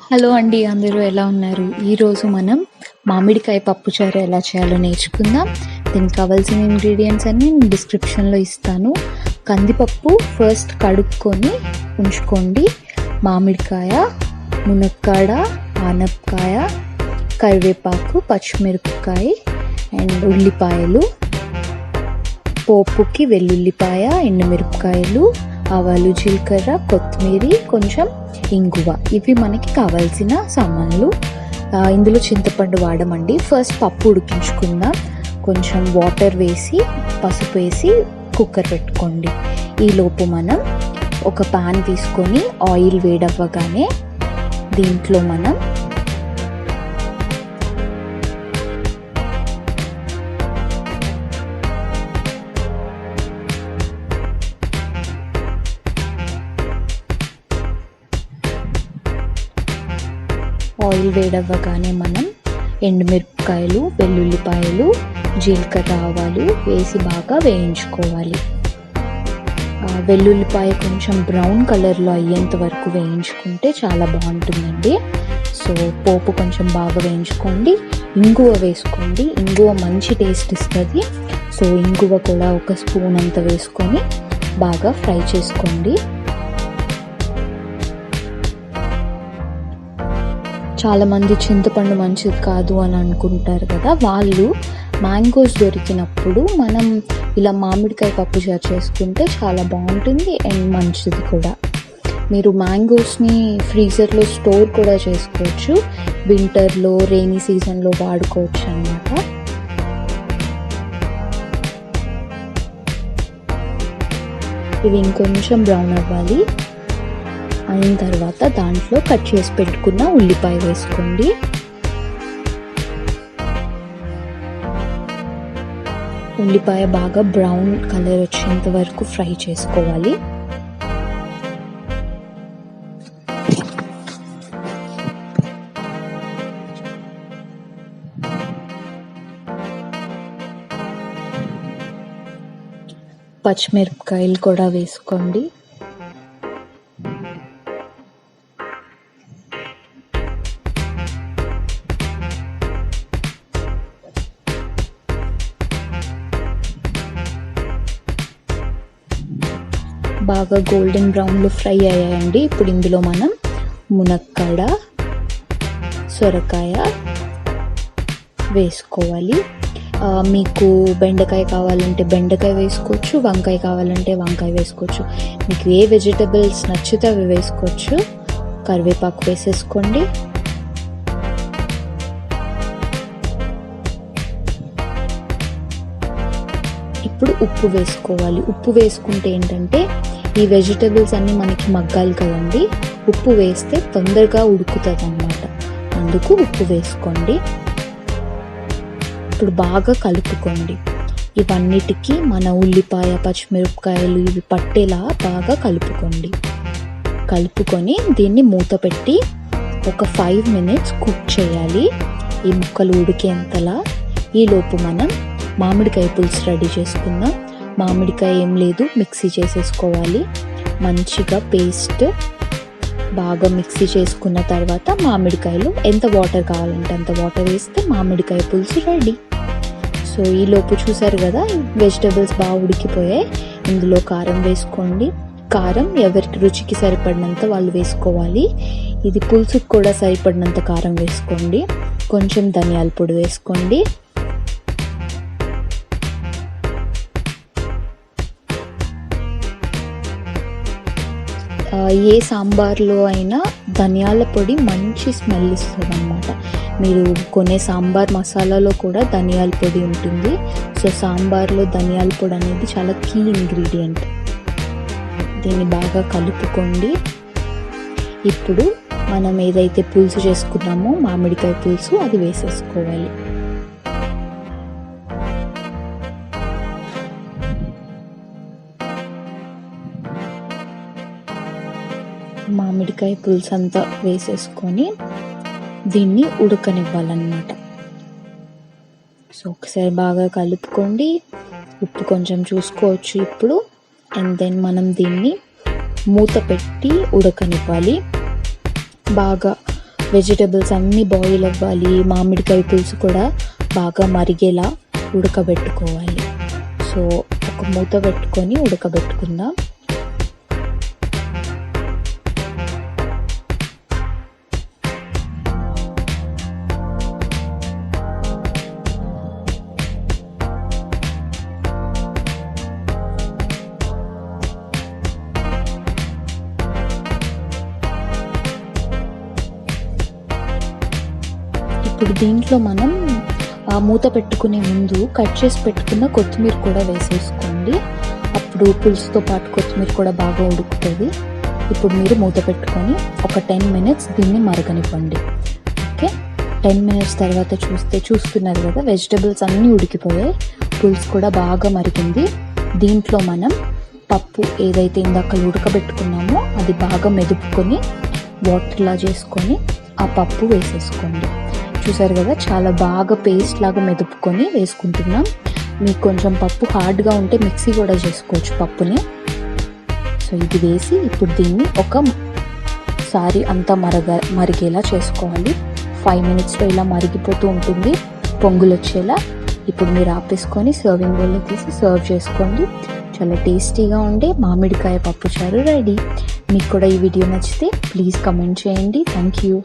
Hello అండి, అందరూ ఎలా ఉన్నారు? ఈరోజు మనం మామిడికాయ పప్పు చారు ఎలా చేయాలో నేర్చుకుందాం. దీనికి కావాల్సిన ఇంగ్రీడియంట్స్ అన్నీ నేను డిస్క్రిప్షన్లో ఇస్తాను. కందిపప్పు ఫస్ట్ కడుక్కొని ఉంచుకోండి. మామిడికాయ, మునక్కాడ, ఆనపకాయ, కరివేపాకు, పచ్చిమిరపకాయ అండ్ ఉల్లిపాయలు, పోపుకి వెల్లుల్లిపాయ, ఎండుమిరపకాయలు, ఆవాలు, జీలకర్ర, కొత్తిమీర, కొంచెం ఇంగువ. ఇవి మనకి కావాల్సిన సామాన్లు. ఇందులో చింతపండు వాడమండి. ఫస్ట్ పప్పు ఉడికించుకుందాం. కొంచెం వాటర్ వేసి పసుపు వేసి కుక్కర్ పెట్టుకోండి. ఈలోపు మనం ఒక పాన్ తీసుకొని ఆయిల్ వేడవ్వగానే దీంట్లో మనం ఎండుమిరపకాయలు, వెల్లుల్లిపాయలు, జీలకర్ర, ఆవాలు వేసి బాగా వేయించుకోవాలి. వెల్లుల్లిపాయ కొంచెం బ్రౌన్ కలర్లో అయ్యేంత వరకు వేయించుకుంటే చాలా బాగుంటుందండి. సో పోపు కొంచెం బాగా వేయించుకోండి. ఇంగువ వేసుకోండి. ఇంగువ మంచి టేస్ట్ ఇస్తుంది. సో ఇంగువ కూడా ఒక స్పూన్ అంత వేసుకొని బాగా ఫ్రై చేసుకోండి. చాలామంది చింతపండు మంచిది కాదు అని అనుకుంటారు కదా, వాళ్ళు మ్యాంగోస్ దొరికినప్పుడు మనం ఇలా మామిడికాయ పప్పు చారు చేసుకుంటే చాలా బాగుంటుంది అండ్ మంచిది కూడా. మీరు మ్యాంగోస్ని ఫ్రీజర్లో స్టోర్ కూడా చేసుకోవచ్చు. వింటర్లో, రెయినీ సీజన్లో వాడుకోవచ్చు అన్నమాట. ఇవి ఇంకొంచెం బ్రౌన్ అవ్వాలి. అయిన తర్వాత దాంట్లో కట్ చేసి పెట్టుకున్న ఉల్లిపాయ వేసుకోండి. ఉల్లిపాయ బాగా బ్రౌన్ కలర్ వచ్చేంత వరకు ఫ్రై చేసుకోవాలి. పచ్చిమిరపకాయలు కూడా వేసుకోండి. బాగా గోల్డెన్ బ్రౌన్లో ఫ్రై అయ్యాయండి. ఇప్పుడు ఇందులో మనం మునక్కాడ, సొరకాయ వేసుకోవాలి. మీకు బెండకాయ కావాలంటే బెండకాయ వేసుకోవచ్చు, వంకాయ కావాలంటే వంకాయ వేసుకోవచ్చు. మీకు ఏ వెజిటబుల్స్ నచ్చితే అవి వేసుకోవచ్చు. కరివేపాకు వేసేసుకోండి. ఇప్పుడు ఉప్పు వేసుకోవాలి. ఉప్పు వేసుకుంటే ఏంటంటే ఈ వెజిటబుల్స్ అన్నీ మనకి మగ్గాలి కదండి. ఉప్పు వేస్తే తొందరగా ఉడుకుతుంది అన్నమాట. అందుకు ఉప్పు వేసుకోండి. ఇప్పుడు బాగా కలుపుకోండి. ఇవన్నిటికీ మన ఉల్లిపాయ, పచ్చిమిరపకాయలు ఇవి పట్టేలా బాగా కలుపుకొని దీన్ని మూత పెట్టి ఒక 5 minutes కుక్ చేయాలి. ఈ ముక్కలు ఉడికేంతలా. ఈలోపు మనం మామిడికాయ పులుసు రెడీ చేసుకుందాం. మామిడికాయ ఏం లేదు, మిక్సీ చేసేసుకోవాలి. మంచిగా పేస్ట్ బాగా మిక్సీ చేసుకున్న తర్వాత మామిడికాయలు ఎంత వాటర్ కావాలంటే అంత వాటర్ వేస్తే మామిడికాయ పులుసు రెడీ. సో ఈలోపు చూసారు కదా, వెజిటబుల్స్ బాగా ఉడికిపోయాయి. ఇందులో కారం వేసుకోండి. కారం ఎవరికి రుచికి సరిపడినంత వాళ్ళు వేసుకోవాలి. ఇది పులుసుకు కూడా సరిపడినంత కారం వేసుకోండి. కొంచెం ధనియాల పొడి వేసుకోండి. ఏ సాంబార్లో అయినా ధనియాల పొడి మంచి స్మెల్ ఇస్తుంది అన్నమాట. మీరు కొనే సాంబార్ మసాలాలో కూడా ధనియాల పొడి ఉంటుంది. సో సాంబార్లో ధనియాల పొడి అనేది చాలా కీ ఇంగ్రీడియంట్. దీన్ని బాగా కలుపుకోండి. ఇప్పుడు మనం ఏదైతే పులుసు చేసుకున్నామో మామిడికాయ పులుసు అది వేసేసుకోవాలి. మామిడికాయ పులుసు అంతా వేసేసుకొని దీన్ని ఉడకనివ్వాలన్నమాట. సో ఒకసారి బాగా కలుపుకోండి. ఉప్పు కొంచెం చూసుకోవచ్చు ఇప్పుడు. అండ్ దెన్ మనం దీన్ని మూత పెట్టి ఉడకనివ్వాలి. బాగా వెజిటబుల్స్ అన్నీ బాయిల్ అవ్వాలి, మామిడికాయ పులుసు కూడా బాగా మరిగేలా ఉడకబెట్టుకోవాలి. సో ఒక మూత పెట్టుకొని ఉడకబెట్టుకుందాం. ఇప్పుడు దీంట్లో మనం మూత పెట్టుకునే ముందు కట్ చేసి పెట్టుకున్న కొత్తిమీర కూడా వేసేసుకోండి. అప్పుడు పులుసుతో పాటు కొత్తిమీర కూడా బాగా ఉడుకుతుంది. ఇప్పుడు మీరు మూత పెట్టుకొని ఒక 10 minutes దీన్ని మరగనివ్వండి. ఓకే, 10 minutes తర్వాత చూస్తున్నారు కదా, వెజిటబుల్స్ అన్నీ ఉడికిపోయాయి, పులుసు కూడా బాగా మరిగింది. దీంట్లో మనం పప్పు ఏదైతే ఇందాక ఉడకబెట్టుకున్నామో అది బాగా మెదుపుకొని వాటర్లా చేసుకొని ఆ పప్పు వేసేసుకోండి. చూసారు కదా, చాలా బాగా పేస్ట్ లాగా మెదుపుకొని వేసుకుంటున్నాం. మీకు కొంచెం పప్పు హార్డ్గా ఉంటే మిక్సీ కూడా చేసుకోవచ్చు పప్పుని. సో ఇది వేసి ఇప్పుడు దీన్ని ఒకసారి అంతా మరిగేలా చేసుకోవాలి. 5 minutesలో ఇలా మరిగిపోతూ ఉంటుంది, పొంగులు వచ్చేలా. ఇప్పుడు మీరు ఆపేసుకొని సర్వింగ్ బౌల్లో తీసి సర్వ్ చేసుకోండి. చాలా టేస్టీగా ఉండే మామిడికాయ పప్పు చారు రెడీ. మీకు కూడా ఈ వీడియో నచ్చితే ప్లీజ్ కమెంట్ చేయండి. Thank you.